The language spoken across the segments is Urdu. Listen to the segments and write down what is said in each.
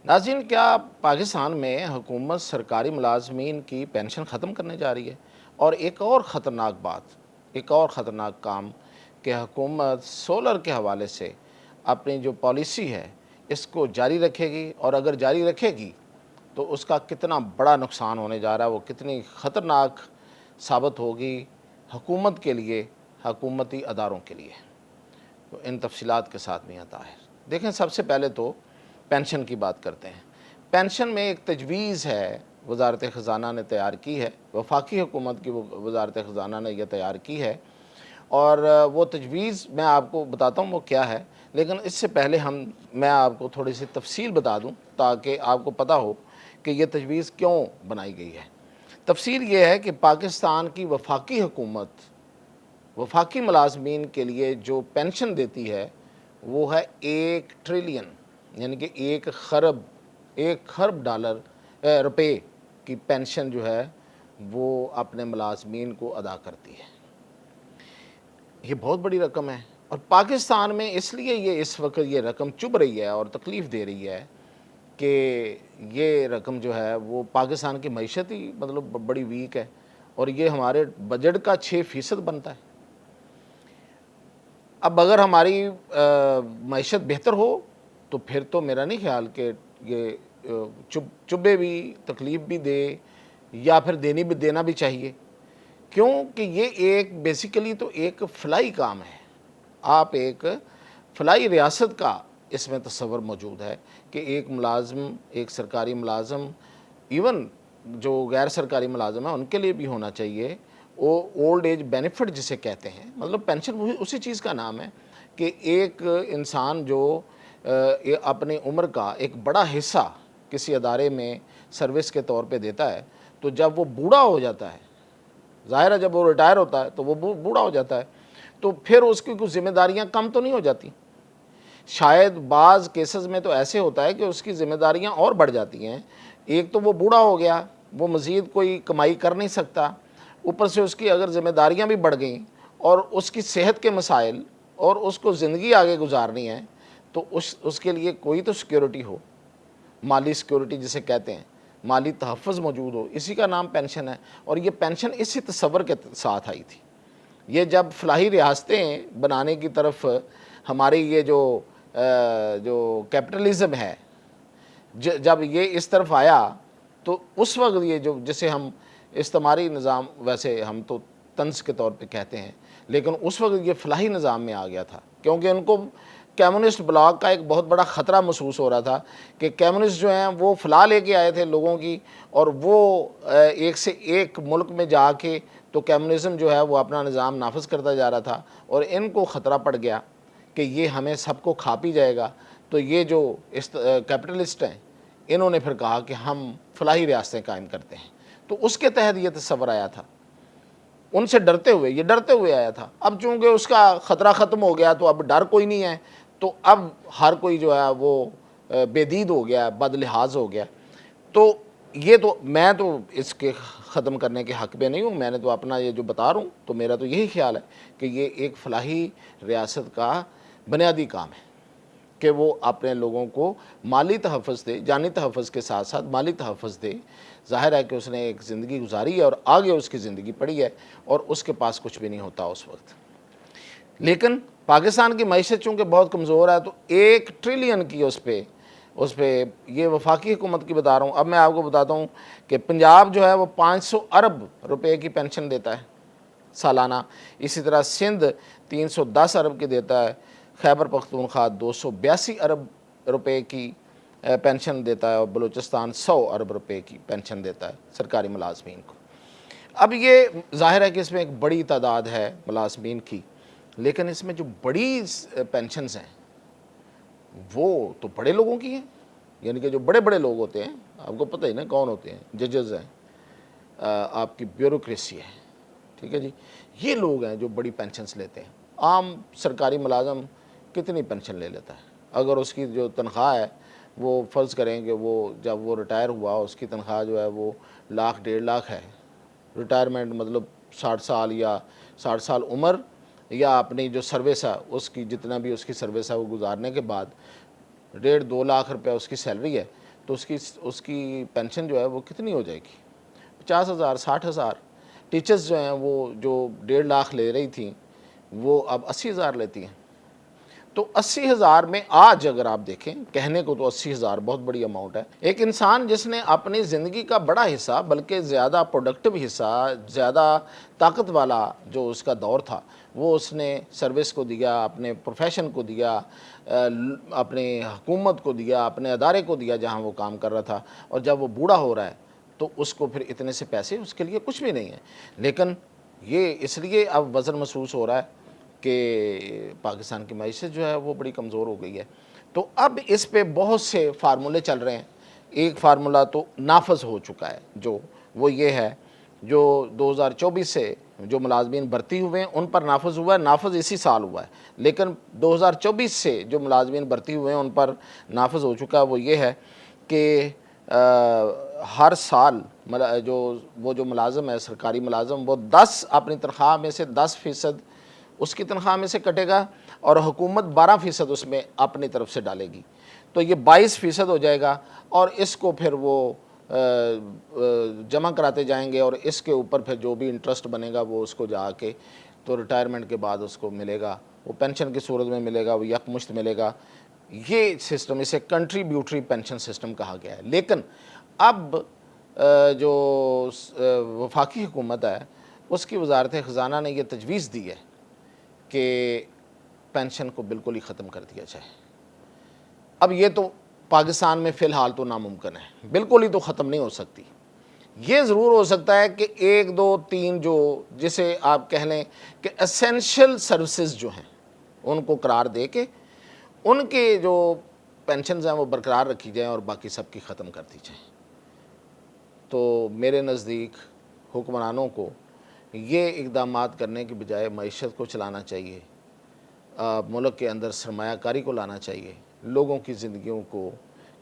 ناظرین، کیا پاکستان میں حکومت سرکاری ملازمین کی پینشن ختم کرنے جا رہی ہے؟ اور ایک اور خطرناک بات، ایک اور خطرناک کام کہ حکومت سولر کے حوالے سے اپنی جو پالیسی ہے اس کو جاری رکھے گی، اور اگر جاری رکھے گی تو اس کا کتنا بڑا نقصان ہونے جا رہا ہے، وہ کتنی خطرناک ثابت ہوگی حکومت کے لیے، حکومتی اداروں کے لیے۔ تو ان تفصیلات کے ساتھ میاں طاہر دیکھیں، سب سے پہلے تو پینشن کی بات کرتے ہیں۔ پینشن میں ایک تجویز ہے، وزارت خزانہ نے تیار کی ہے، وفاقی حکومت کی وزارت خزانہ نے یہ تیار کی ہے، اور وہ تجویز میں آپ کو بتاتا ہوں وہ کیا ہے، لیکن اس سے پہلے میں آپ کو تھوڑی سی تفصیل بتا دوں تاکہ آپ کو پتہ ہو کہ یہ تجویز کیوں بنائی گئی ہے۔ تفصیل یہ ہے کہ پاکستان کی وفاقی حکومت وفاقی ملازمین کے لیے جو پینشن دیتی ہے وہ ہے 1 ٹریلین، یعنی کہ 1 خرب ڈالر روپے کی پینشن جو ہے وہ اپنے ملازمین کو ادا کرتی ہے۔ یہ بہت بڑی رقم ہے، اور پاکستان میں اس لیے یہ اس وقت یہ رقم چبھ رہی ہے اور تکلیف دے رہی ہے کہ یہ رقم جو ہے وہ پاکستان کی معیشت ہی مطلب بڑی ویک ہے، اور یہ ہمارے بجٹ کا 6% بنتا ہے۔ اب اگر ہماری معیشت بہتر ہو تو پھر تو میرا نہیں خیال کہ یہ چبھے بھی، تکلیف بھی دے، یا پھر دینا بھی چاہیے، کیونکہ یہ ایک بیسیکلی تو ایک فلاحی کام ہے۔ آپ ایک فلاحی ریاست کا اس میں تصور موجود ہے کہ ایک ملازم، ایک سرکاری ملازم، ایون جو غیر سرکاری ملازم ہیں ان کے لیے بھی ہونا چاہیے وہ اولڈ ایج بینیفٹ جسے کہتے ہیں، مطلب پینشن اسی چیز کا نام ہے کہ ایک انسان جو اپنی عمر کا ایک بڑا حصہ کسی ادارے میں سروس کے طور پہ دیتا ہے، تو جب وہ بوڑھا ہو جاتا ہے، ظاہر ہے جب وہ ریٹائر ہوتا ہے تو وہ بوڑھا ہو جاتا ہے، تو پھر اس کی کچھ ذمہ داریاں کم تو نہیں ہو جاتی؟ شاید بعض کیسز میں تو ایسے ہوتا ہے کہ اس کی ذمہ داریاں اور بڑھ جاتی ہیں۔ ایک تو وہ بوڑھا ہو گیا، وہ مزید کوئی کمائی کر نہیں سکتا، اوپر سے اس کی اگر ذمہ داریاں بھی بڑھ گئیں اور اس کی صحت کے مسائل، اور اس کو زندگی آگے گزارنی ہے، تو اس کے لیے کوئی تو سیکیورٹی ہو، مالی سیکیورٹی جسے کہتے ہیں، مالی تحفظ موجود ہو، اسی کا نام پینشن ہے۔ اور یہ پینشن اسی تصور کے ساتھ آئی تھی۔ یہ جب فلاحی ریاستیں بنانے کی طرف ہماری یہ جو کیپٹلزم ہے، جب یہ اس طرف آیا تو اس وقت یہ جسے ہم استعماری نظام، ویسے ہم تو طنز کے طور پہ کہتے ہیں، لیکن اس وقت یہ فلاحی نظام میں آ گیا تھا، کیونکہ ان کو کمیونسٹ بلاک کا ایک بہت بڑا خطرہ محسوس ہو رہا تھا کہ کمیونسٹ جو ہیں وہ فلاح لے کے آئے تھے لوگوں کی، اور وہ ایک سے ایک ملک میں جا کے تو کمیونزم جو ہے وہ اپنا نظام نافذ کرتا جا رہا تھا، اور ان کو خطرہ پڑ گیا کہ یہ ہمیں سب کو کھا پی جائے گا۔ تو یہ جو کیپٹلسٹ ہیں انہوں نے پھر کہا کہ ہم فلاحی ریاستیں قائم کرتے ہیں، تو اس کے تحت یہ تصور آیا تھا، ان سے ڈرتے ہوئے آیا تھا۔ اب چونکہ اس کا خطرہ ختم ہو گیا تو اب ڈر کوئی نہیں ہے، تو اب ہر کوئی جو ہے وہ بے دید ہو گیا، بد لحاظ ہو گیا۔ تو یہ تو میں تو اس کے ختم کرنے کے حق میں نہیں ہوں، میں نے تو اپنا یہ جو بتا رہا ہوں تو میرا تو یہی خیال ہے کہ یہ ایک فلاحی ریاست کا بنیادی کام ہے کہ وہ اپنے لوگوں کو مالی تحفظ دے، جانی تحفظ کے ساتھ ساتھ مالی تحفظ دے۔ ظاہر ہے کہ اس نے ایک زندگی گزاری ہے اور آگے اس کی زندگی پڑی ہے، اور اس کے پاس کچھ بھی نہیں ہوتا اس وقت۔ لیکن پاکستان کی معیشت چونکہ بہت کمزور ہے، تو 1 ٹریلین کی اس پہ یہ وفاقی حکومت کی بتا رہا ہوں۔ اب میں آپ کو بتاتا ہوں کہ پنجاب جو ہے وہ 500 ارب روپے کی پینشن دیتا ہے سالانہ، اسی طرح سندھ 310 ارب کی دیتا ہے، خیبر پختونخوا 282 ارب روپے کی پینشن دیتا ہے، اور بلوچستان 100 ارب روپے کی پینشن دیتا ہے سرکاری ملازمین کو۔ اب یہ ظاہر ہے کہ اس میں ایک بڑی تعداد ہے ملازمین کی، لیکن اس میں جو بڑی پینشنز ہیں وہ تو بڑے لوگوں کی ہیں، یعنی کہ جو بڑے بڑے لوگ ہوتے ہیں، آپ کو پتہ ہی نا کون ہوتے ہیں، ججز ہیں، آپ کی بیوروکریسی ہے، ٹھیک ہے جی، یہ لوگ ہیں جو بڑی پینشنز لیتے ہیں۔ عام سرکاری ملازم کتنی پینشن لے لیتا ہے؟ اگر اس کی جو تنخواہ ہے وہ فرض کریں کہ وہ جب وہ ریٹائر ہوا اس کی تنخواہ جو ہے وہ 1,00,000 1,50,000 ہے، ریٹائرمنٹ مطلب 60 سال یا 60 سال عمر، یا اپنی جو سروس ہے اس کی جتنا بھی اس کی سروس ہے وہ گزارنے کے بعد 1.5-2 لاکھ روپے اس کی سیلری ہے، تو اس کی پینشن جو ہے وہ کتنی ہو جائے گی؟ 50,000 60,000. ٹیچرز جو ہیں وہ جو 1.5 لاکھ لے رہی تھیں وہ اب 80,000 لیتی ہیں. تو 80,000 میں آج اگر آپ دیکھیں، کہنے کو تو 80,000 بہت بڑی اماؤنٹ ہے. ایک انسان جس نے اپنی زندگی کا بڑا حصہ، بلکہ زیادہ پروڈکٹیو حصہ، زیادہ طاقت والا جو اس کا دور تھا، وہ اس نے سروس کو دیا، اپنے پروفیشن کو دیا، اپنے حکومت کو دیا، اپنے ادارے کو دیا جہاں وہ کام کر رہا تھا، اور جب وہ بوڑھا ہو رہا ہے تو اس کو پھر اتنے سے پیسے اس کے لیے کچھ بھی نہیں ہے. لیکن یہ اس لیے اب وزن محسوس ہو رہا ہے کہ پاکستان کی معیشت جو ہے وہ بڑی کمزور ہو گئی ہے. تو اب اس پہ بہت سے فارمولے چل رہے ہیں. ایک فارمولہ تو نافذ ہو چکا ہے، جو وہ یہ ہے، جو 2024 سے جو ملازمین بھرتی ہوئے ہیں ان پر نافذ ہوا ہے. نافذ اسی سال ہوا ہے، لیکن 2024 سے جو ملازمین بھرتی ہوئے ہیں ان پر نافذ ہو چکا ہے. وہ یہ ہے کہ ہر سال جو ملازم ہے، سرکاری ملازم، وہ 10 اپنی تنخواہ میں سے 10% اس کی تنخواہ میں سے کٹے گا، اور حکومت 12% اس میں اپنی طرف سے ڈالے گی. تو یہ 22% ہو جائے گا، اور اس کو پھر وہ جمع کراتے جائیں گے، اور اس کے اوپر پھر جو بھی انٹرسٹ بنے گا وہ اس کو جا کے تو ریٹائرمنٹ کے بعد اس کو ملے گا، وہ پینشن کی صورت میں ملے گا، وہ یکمشت ملے گا. یہ سسٹم، اسے کنٹریبیوٹری پینشن سسٹم کہا گیا ہے. لیکن اب جو وفاقی حکومت ہے، اس کی وزارت خزانہ نے یہ تجویز دی ہے کہ پینشن کو بالکل ہی ختم کر دیا جائے. اب یہ تو پاکستان میں فی الحال تو ناممکن ہے، بالکل ہی تو ختم نہیں ہو سکتی. یہ ضرور ہو سکتا ہے کہ 1 2 3 جو جسے آپ کہہ لیں کہ اسینشل سروسز جو ہیں ان کو قرار دے کے ان کے جو پینشنز ہیں وہ برقرار رکھی جائیں اور باقی سب کی ختم کر دی جائیں. تو میرے نزدیک حکمرانوں کو یہ اقدامات کرنے کی بجائے معیشت کو چلانا چاہیے، ملک کے اندر سرمایہ کاری کو لانا چاہیے. لوگوں کی زندگیوں کو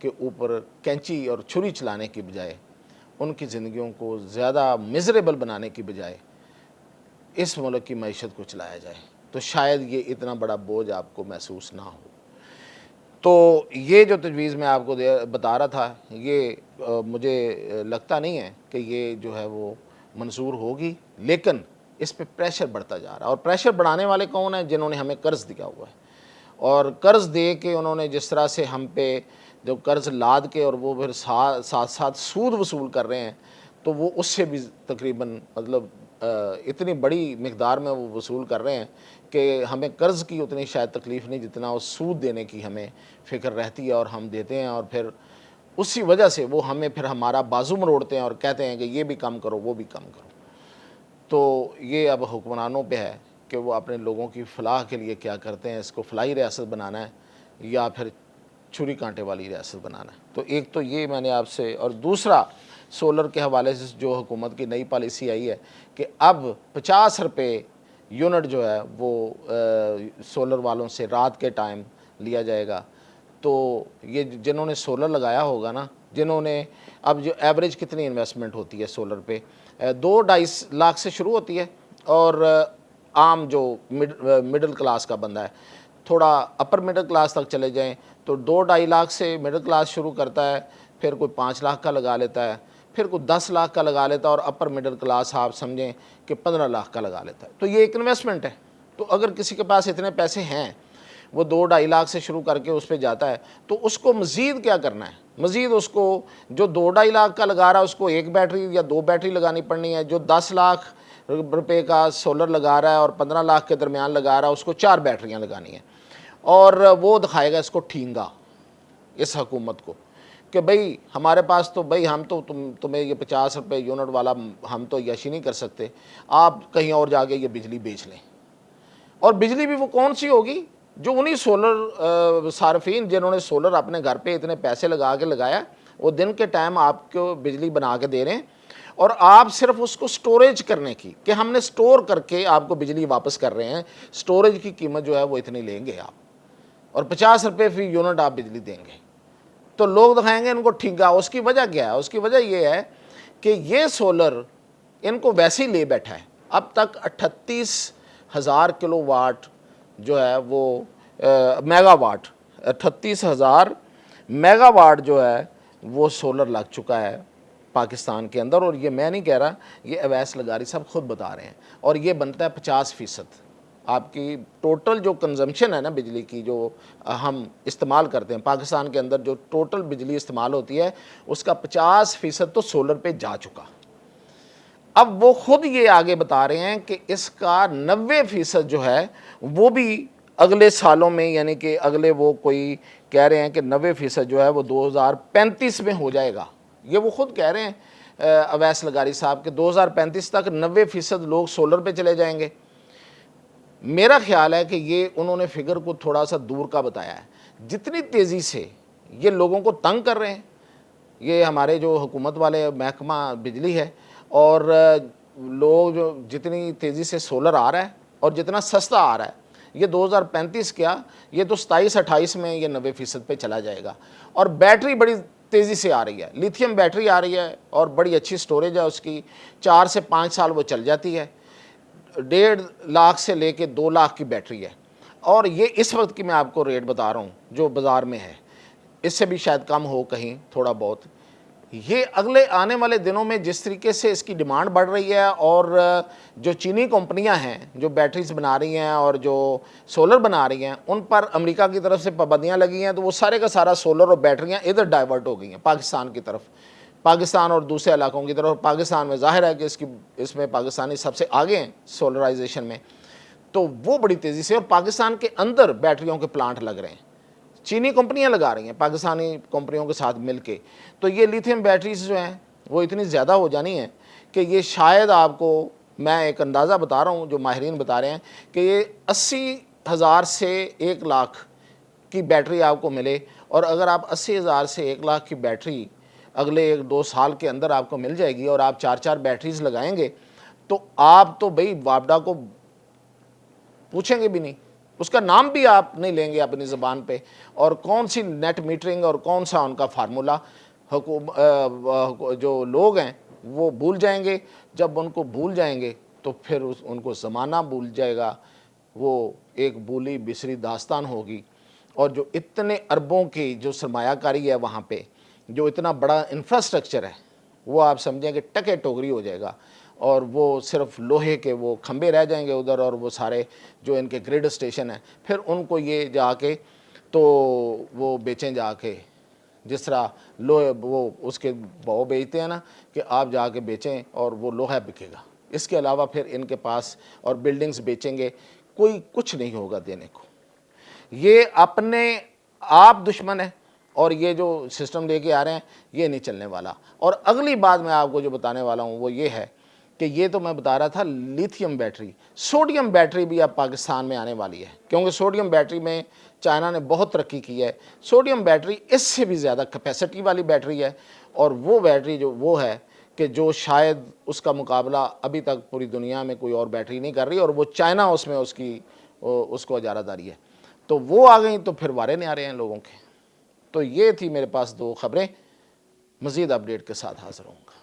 کے اوپر کینچی اور چھری چلانے کی بجائے، ان کی زندگیوں کو زیادہ میزریبل بنانے کی بجائے اس ملک کی معیشت کو چلایا جائے، تو شاید یہ اتنا بڑا بوجھ آپ کو محسوس نہ ہو. تو یہ جو تجویز میں آپ کو بتا رہا تھا، یہ مجھے لگتا نہیں ہے کہ یہ جو ہے وہ منظور ہوگی، لیکن اس پہ پریشر بڑھتا جا رہا ہے. اور پریشر بڑھانے والے کون ہیں؟ جنہوں نے ہمیں قرض دیا ہوا ہے، اور قرض دے کے انہوں نے جس طرح سے ہم پہ جو قرض لاد کے اور وہ پھر ساتھ ساتھ سود وصول کر رہے ہیں، تو وہ اس سے بھی تقریباً مطلب اتنی بڑی مقدار میں وہ وصول کر رہے ہیں کہ ہمیں قرض کی اتنی شاید تکلیف نہیں جتنا اس سود دینے کی ہمیں فکر رہتی ہے، اور ہم دیتے ہیں، اور پھر اسی وجہ سے وہ ہمیں پھر ہمارا بازو مروڑتے ہیں اور کہتے ہیں کہ یہ بھی کم کرو، وہ بھی کم کرو. تو یہ اب حکمرانوں پہ ہے کہ وہ اپنے لوگوں کی فلاح کے لیے کیا کرتے ہیں. اس کو فلاحی ریاست بنانا ہے یا پھر چھری کانٹے والی ریاست بنانا ہے. تو ایک تو یہ میں نے آپ سے، اور دوسرا سولر کے حوالے سے جو حکومت کی نئی پالیسی آئی ہے کہ اب 50 روپے یونٹ جو ہے وہ سولر والوں سے رات کے ٹائم لیا جائے گا. تو یہ جنہوں نے سولر لگایا ہوگا نا، جنہوں نے اب جو ایوریج کتنی انویسٹمنٹ ہوتی ہے سولر پہ، 2-2.5 لاکھ سے شروع ہوتی ہے، اور عام جو مڈل کلاس کا بندہ ہے، تھوڑا اپر مڈل کلاس تک چلے جائیں تو 2-2.5 لاکھ سے مڈل کلاس شروع کرتا ہے، پھر کوئی 5 لاکھ کا لگا لیتا ہے، پھر کوئی 10 لاکھ کا لگا لیتا ہے، اور اپر مڈل کلاس آپ سمجھیں کہ 15 لاکھ کا لگا لیتا ہے. تو یہ ایک انویسٹمنٹ ہے. تو اگر کسی کے پاس اتنے پیسے ہیں، وہ 2-2.5 لاکھ سے شروع کر کے اس پہ جاتا ہے، تو اس کو مزید کیا کرنا ہے؟ مزید اس کو جو 2-2.5 لاکھ کا لگا رہا ہے اس کو 1 بیٹری یا 2 بیٹری لگانی پڑنی ہے. جو 10 لاکھ روپے کا سولر لگا رہا ہے اور 15 لاکھ کے درمیان لگا رہا ہے اس کو 4 بیٹریاں لگانی ہیں. اور وہ دکھائے گا اس کو ٹھینگا، اس حکومت کو، کہ بھئی ہمارے پاس تو بھئی ہم تو تمہیں یہ 50 روپے یونٹ والا ہم تو یشی نہیں کر سکتے، آپ کہیں اور جا کے یہ بجلی بیچ لیں. اور بجلی بھی وہ کون سی ہوگی؟ جو انہی سولر صارفین جنہوں نے سولر اپنے گھر پہ اتنے پیسے لگا کے لگایا، وہ دن کے ٹائم آپ کو بجلی بنا کے دے رہے ہیں، اور آپ صرف اس کو سٹوریج کرنے کی، کہ ہم نے سٹور کر کے آپ کو بجلی واپس کر رہے ہیں، سٹوریج کی قیمت جو ہے وہ اتنی لیں گے آپ، اور 50 روپے فی یونٹ آپ بجلی دیں گے. تو لوگ دکھائیں گے ان کو ٹھیکا. اس کی وجہ کیا ہے؟ اس کی وجہ یہ ہے کہ یہ سولر ان کو ویسے ہی لے بیٹھا ہے. اب تک 38,000 کلو واٹ جو ہے وہ میگا واٹ، 38,000 میگا واٹ جو ہے وہ سولر لگ چکا ہے پاکستان کے اندر، اور یہ میں نہیں کہہ رہا، یہ اویس لغاری صاحب خود بتا رہے ہیں، اور یہ بنتا ہے 50%۔ آپ کی ٹوٹل جو کنزمپشن ہے نا بجلی کی، جو ہم استعمال کرتے ہیں پاکستان کے اندر، جو ٹوٹل بجلی استعمال ہوتی ہے اس کا 50% تو سولر پہ جا چکا۔ اب وہ خود یہ آگے بتا رہے ہیں کہ اس کا 90% جو ہے وہ بھی اگلے سالوں میں، یعنی کہ اگلے وہ کوئی کہہ رہے ہیں کہ 90% جو ہے وہ 2035 میں ہو جائے گا۔ یہ وہ خود کہہ رہے ہیں اویس لغاری صاحب کہ 2035 تک 90% لوگ سولر پہ چلے جائیں گے۔ میرا خیال ہے کہ یہ انہوں نے فگر کو تھوڑا سا دور کا بتایا ہے۔ جتنی تیزی سے یہ لوگوں کو تنگ کر رہے ہیں، یہ ہمارے جو حکومت والے محکمہ بجلی ہے، اور لوگ جو جتنی تیزی سے سولر آ رہا ہے اور جتنا سستا آ رہا ہے، یہ 2035 کیا، یہ تو 27-28 میں یہ 90% پہ چلا جائے گا۔ اور بیٹری بڑی تیزی سے آ رہی ہے، لیتھیم بیٹری آ رہی ہے اور بڑی اچھی سٹوریج ہے اس کی، 4 سے 5 سال وہ چل جاتی ہے۔ 1.5 لاکھ سے لے کے 2 لاکھ کی بیٹری ہے، اور یہ اس وقت کی میں آپ کو ریٹ بتا رہا ہوں جو بازار میں ہے، اس سے بھی شاید کم ہو کہیں تھوڑا بہت۔ یہ اگلے آنے والے دنوں میں جس طریقے سے اس کی ڈیمانڈ بڑھ رہی ہے، اور جو چینی کمپنیاں ہیں جو بیٹریز بنا رہی ہیں اور جو سولر بنا رہی ہیں، ان پر امریکہ کی طرف سے پابندیاں لگی ہیں، تو وہ سارے کا سارا سولر اور بیٹریاں ادھر ڈائیورٹ ہو گئی ہیں پاکستان کی طرف، پاکستان اور دوسرے علاقوں کی طرف۔ پاکستان میں ظاہر ہے کہ اس میں پاکستانی سب سے آگے ہیں سولرائزیشن میں، تو وہ بڑی تیزی سے، اور پاکستان کے اندر بیٹریوں کے پلانٹ لگ رہے ہیں، چینی کمپنیاں لگا رہی ہیں پاکستانی کمپنیوں کے ساتھ مل کے۔ تو یہ لیتھیم بیٹریز جو ہیں وہ اتنی زیادہ ہو جانی ہیں کہ یہ شاید آپ کو، میں ایک اندازہ بتا رہا ہوں جو ماہرین بتا رہے ہیں، کہ یہ 80,000 سے 1 لاکھ کی بیٹری آپ کو ملے، اور اگر آپ 80,000 سے 1 لاکھ کی بیٹری اگلے 1-2 سال کے اندر آپ کو مل جائے گی، اور آپ 4 بیٹریز لگائیں گے، تو آپ تو بھئی وابڈا کو پوچھیں گے بھی نہیں، اس کا نام بھی آپ نہیں لیں گے اپنی زبان پہ، اور کون سی نیٹ میٹرنگ اور کون سا ان کا فارمولا جو لوگ ہیں وہ بھول جائیں گے۔ جب ان کو بھول جائیں گے تو پھر ان کو زمانہ بھول جائے گا، وہ ایک بھولی بسری داستان ہوگی۔ اور جو اتنے اربوں کی جو سرمایہ کاری ہے وہاں پہ، جو اتنا بڑا انفراسٹرکچر ہے، وہ آپ سمجھیں کہ ٹکے ٹوکری ہو جائے گا، اور وہ صرف لوہے کے وہ کھمبے رہ جائیں گے ادھر، اور وہ سارے جو ان کے گریڈ اسٹیشن ہیں، پھر ان کو یہ جا کے تو وہ بیچیں جا کے، جس طرح لوہے وہ اس کے بھاؤ بیچتے ہیں نا، کہ آپ جا کے بیچیں اور وہ لوہا بکے گا، اس کے علاوہ پھر ان کے پاس، اور بلڈنگز بیچیں گے، کوئی کچھ نہیں ہوگا دینے کو۔ یہ اپنے آپ دشمن ہے، اور یہ جو سسٹم لے کے آ رہے ہیں یہ نہیں چلنے والا۔ اور اگلی بات میں آپ کو جو بتانے والا ہوں وہ یہ ہے کہ یہ تو میں بتا رہا تھا لیتھیم بیٹری، سوڈیم بیٹری بھی اب پاکستان میں آنے والی ہے، کیونکہ سوڈیم بیٹری میں چائنا نے بہت ترقی کی ہے۔ سوڈیم بیٹری اس سے بھی زیادہ کیپیسٹی والی بیٹری ہے، اور وہ بیٹری جو وہ ہے کہ جو شاید اس کا مقابلہ ابھی تک پوری دنیا میں کوئی اور بیٹری نہیں کر رہی، اور وہ چائنا اس میں اس کو اجارہ داری ہے، تو وہ آ گئیں تو پھر وارے نہیں آ رہے ہیں لوگوں کے۔ تو یہ تھی میرے پاس 2 خبریں، مزید اپڈیٹ کے ساتھ حاضر ہوں گا۔